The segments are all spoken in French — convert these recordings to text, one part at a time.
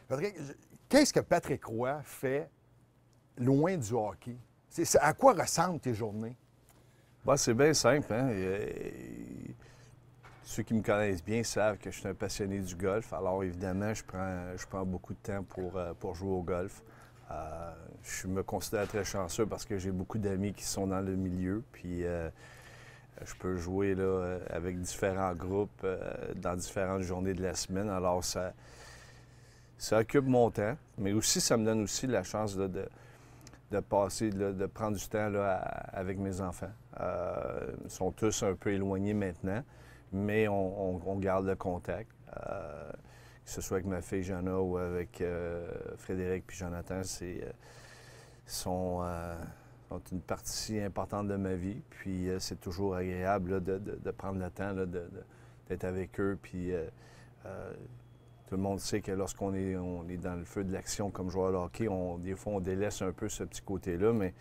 Patrick, qu'est-ce que Patrick Roy fait loin du hockey? À quoi ressemblent tes journées? Bah, c'est bien simple. Hein? Ceux qui me connaissent bien savent que je suis un passionné du golf. Alors, évidemment, je prends beaucoup de temps pour jouer au golf. Je me considère très chanceux parce que j'ai beaucoup d'amis qui sont dans le milieu. Puis, je peux jouer là, avec différents groupes dans différentes journées de la semaine. Alors, ça occupe mon temps. Mais aussi, ça me donne aussi la chance là, de passer, là, de prendre du temps là, avec mes enfants. Ils sont tous un peu éloignés maintenant, mais on garde le contact. Que ce soit avec ma fille Jana ou avec Frédéric puis Jonathan, sont une partie importante de ma vie. Puis c'est toujours agréable là, de prendre le temps là, d'être avec eux. Puis tout le monde sait que lorsqu'on est dans le feu de l'action comme joueur de hockey, des fois on délaisse un peu ce petit côté-là, mais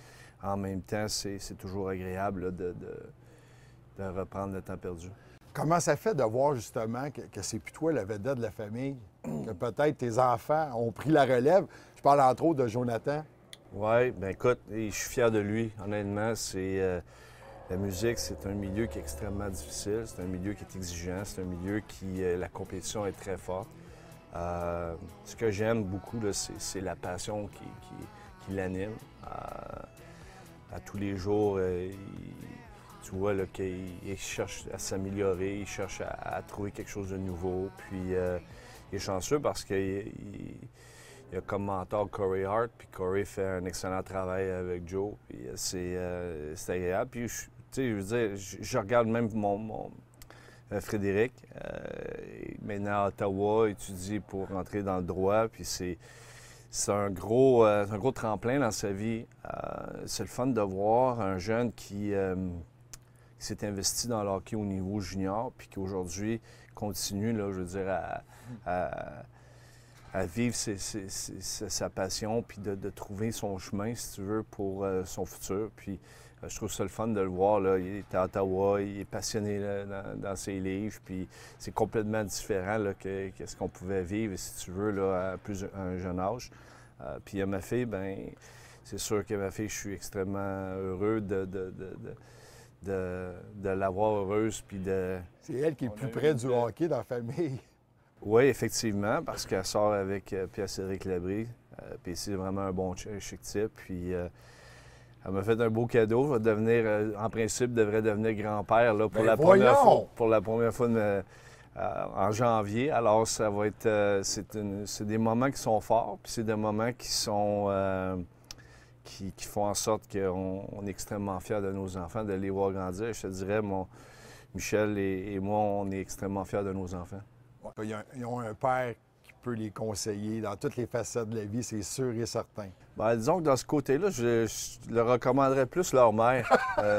en même temps, c'est toujours agréable là, de reprendre le temps perdu. Comment ça fait de voir justement que c'est plus toi la vedette de la famille, que peut-être tes enfants ont pris la relève? Je parle entre autres de Jonathan. Oui, bien écoute, je suis fier de lui. Honnêtement, la musique, c'est un milieu qui est extrêmement difficile, c'est un milieu qui est exigeant, c'est un milieu qui, la compétition est très forte. Ce que j'aime beaucoup, c'est la passion qui l'anime. À tous les jours, tu vois qu'il cherche à s'améliorer, il cherche à trouver quelque chose de nouveau. Puis il est chanceux parce qu'il a comme mentor Corey Hart, puis Corey fait un excellent travail avec Joe. Puis c'est agréable. Puis je veux dire, je regarde même mon Frédéric, maintenant à Ottawa, étudie pour rentrer dans le droit. Puis c'est un gros tremplin dans sa vie. C'est le fun de voir un jeune qui s'est investi dans le hockey au niveau junior, puis qui aujourd'hui continue, là, je veux dire, à vivre sa passion, puis de trouver son chemin, si tu veux, pour son futur. Puis je trouve ça le fun de le voir. Là. Il est à Ottawa, il est passionné là, dans ses livres, puis c'est complètement différent là, que ce qu'on pouvait vivre, si tu veux, là, à un jeune âge. Puis à ma fille, bien, c'est sûr que ma fille, je suis extrêmement heureux de l'avoir heureuse. Puis c'est elle qui est le plus près du hockey dans la famille. Oui, effectivement, parce qu'elle sort avec Pierre-Cédric Labrie. Puis c'est vraiment un bon chic type. Puis elle m'a fait un beau cadeau. Je vais devenir, en principe, devrait devenir grand-père là, pour la première fois en janvier. Alors, ça va être. C'est des moments qui sont forts, puis c'est des moments qui sont. Qui font en sorte qu'on est extrêmement fiers de nos enfants, de les voir grandir. Je te dirais, Michel et moi, on est extrêmement fiers de nos enfants. Ils ont un père qui peut les conseiller dans toutes les facettes de la vie, c'est sûr et certain. Bien, disons que dans ce côté-là, je leur recommanderais plus leur mère.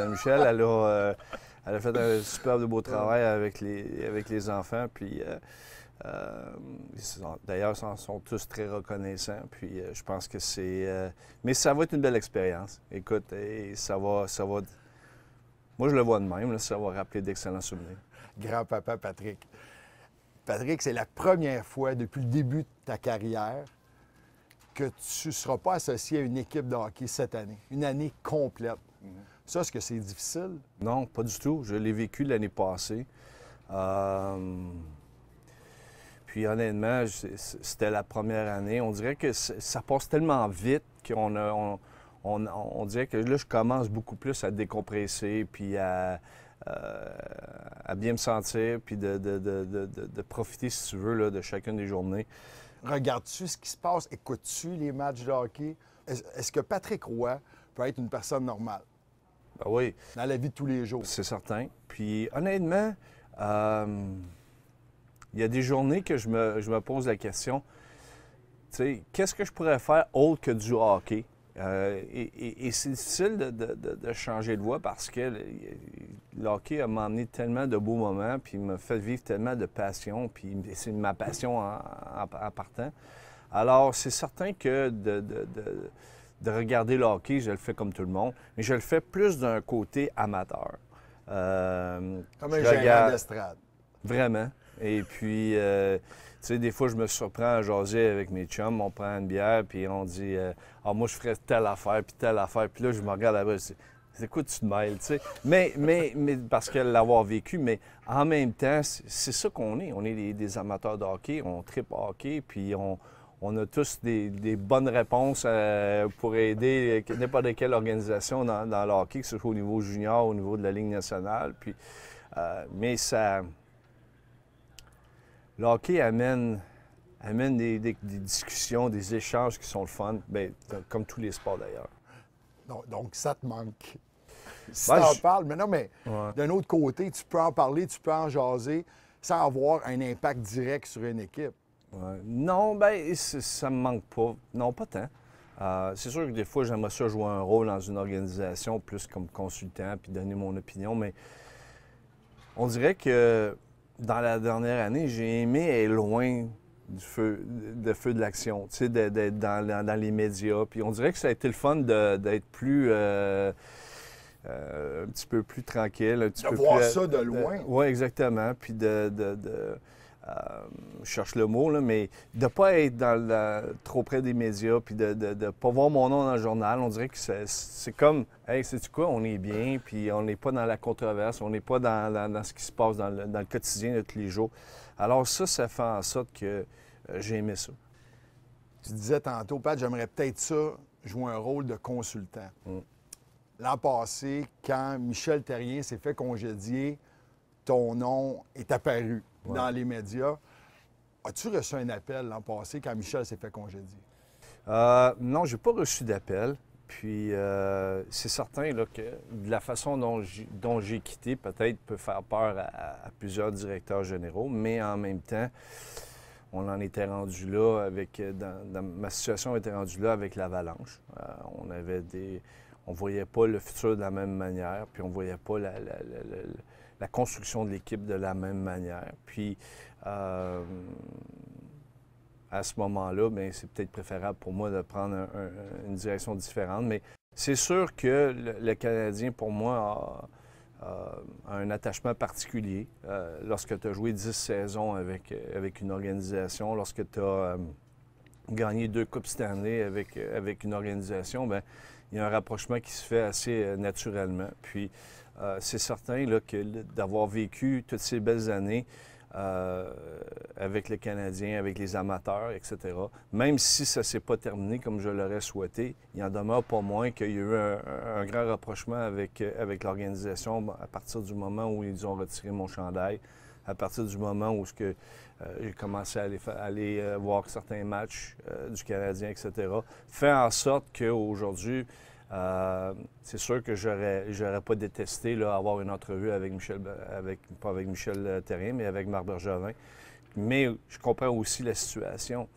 Michel, elle a fait un super beau travail avec les enfants. Puis, d'ailleurs, ils sont tous très reconnaissants. Puis, je pense que c'est... mais ça va être une belle expérience. Écoute, ça va... Moi, je le vois de même. Là, ça va rappeler d'excellents souvenirs. Grand-papa Patrick. Patrick, c'est la première fois depuis le début de ta carrière que tu ne seras pas associé à une équipe de hockey cette année. Une année complète. Ça, est-ce que c'est difficile? Non, pas du tout. Je l'ai vécu l'année passée. Puis honnêtement, c'était la première année. On dirait que ça passe tellement vite qu'on dirait que là, je commence beaucoup plus à décompresser, puis à bien me sentir, puis de profiter, si tu veux, là, de chacune des journées. Regardes-tu ce qui se passe? Écoutes-tu les matchs de hockey? Est-ce que Patrick Roy peut être une personne normale? Ben oui. Dans la vie de tous les jours. C'est certain. Puis honnêtement, il y a des journées que je me pose la question, tu sais, qu'est-ce que je pourrais faire autre que du hockey? Et c'est difficile de changer de voie parce que le hockey m'a emmené tellement de beaux moments, puis il m'a fait vivre tellement de passion, puis c'est ma passion en partant. Alors, c'est certain que de regarder le hockey, je le fais comme tout le monde, mais je le fais plus d'un côté amateur. Comme un gérant d'estrade. Vraiment. Et puis, tu sais, des fois, je me surprends à jaser avec mes chums. On prend une bière, puis on dit ah, moi, je ferais telle affaire, puis telle affaire. Puis là, je me regarde là-bas, je dis c'est quoi tu te mêles, tu sais? Mais parce que l'avoir vécu, mais en même temps, c'est ça qu'on est. On est des amateurs de hockey, on tripe hockey, puis on a tous des bonnes réponses pour aider n'importe quelle organisation dans le hockey, que ce soit au niveau junior, au niveau de la Ligue nationale. Puis, mais ça... Le hockey amène des discussions, des échanges qui sont le fun, bien, comme tous les sports d'ailleurs. Donc, ça te manque. Si Ben, tu en parles, mais non, mais Ouais. d'un autre côté, tu peux en parler, tu peux en jaser sans avoir un impact direct sur une équipe. Ouais. Non, bien, ça me manque pas. Non, pas tant. C'est sûr que des fois, j'aimerais ça jouer un rôle dans une organisation, plus comme consultant, puis donner mon opinion, mais on dirait que dans la dernière année, j'ai aimé être loin du feu de l'action, tu sais, d'être dans les médias. Puis on dirait que ça a été le fun d'être plus... un petit peu plus tranquille, un petit De peu voir plus... ça de loin. Oui, exactement. Puis je cherche le mot, là, mais de ne pas être trop près des médias, puis de ne pas voir mon nom dans le journal. On dirait que c'est comme, hey, sais-tu quoi, on est bien, puis on n'est pas dans la controverse, on n'est pas dans ce qui se passe dans le quotidien de tous les jours. Alors ça fait en sorte que j'ai aimé ça. Tu disais tantôt, Pat, j'aimerais peut-être ça, jouer un rôle de consultant. L'an passé, quand Michel Therrien s'est fait congédier, ton nom est apparu dans les médias. As-tu reçu un appel l'an passé quand Michel s'est fait congédier? Non, j'ai pas reçu d'appel. Puis c'est certain là, que de la façon dont j'ai quitté, peut-être peut faire peur à plusieurs directeurs généraux, mais en même temps, on en était rendu là avec. Ma situation était rendue là avec l'Avalanche. On voyait pas le futur de la même manière, puis on voyait pas la construction de l'équipe de la même manière. Puis à ce moment-là, bien, c'est peut-être préférable pour moi de prendre une direction différente. Mais c'est sûr que le Canadien, pour moi, a un attachement particulier. Lorsque tu as joué 10 saisons avec une organisation, lorsque tu as gagné 2 Coupes Stanley avec une organisation, bien, il y a un rapprochement qui se fait assez naturellement. Puis c'est certain là, que d'avoir vécu toutes ces belles années avec le Canadien, avec les amateurs, etc., même si ça ne s'est pas terminé comme je l'aurais souhaité, il en demeure pas moins qu'il y a eu un grand rapprochement avec l'organisation à partir du moment où ils ont retiré mon chandail, à partir du moment où j'ai commencé à aller voir certains matchs du Canadien, etc., fait en sorte qu'aujourd'hui, c'est sûr que j'aurais pas détesté là, avoir une entrevue avec pas avec Michel Therrien, mais avec Marc Bergevin. Mais je comprends aussi la situation.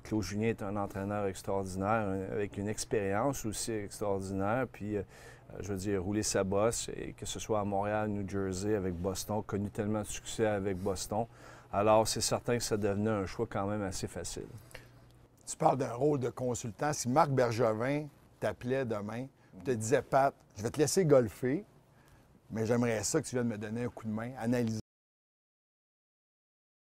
Claude Julien est un entraîneur extraordinaire, avec une expérience aussi extraordinaire. Puis, je veux dire, rouler sa bosse, et que ce soit à Montréal, New Jersey, avec Boston, connu tellement de succès avec Boston. Alors, c'est certain que ça devenait un choix quand même assez facile. Tu parles d'un rôle de consultant. Si Marc Bergevin t'appelait demain, te disait, Pat, je vais te laisser golfer, mais j'aimerais ça que tu viennes me donner un coup de main, analyser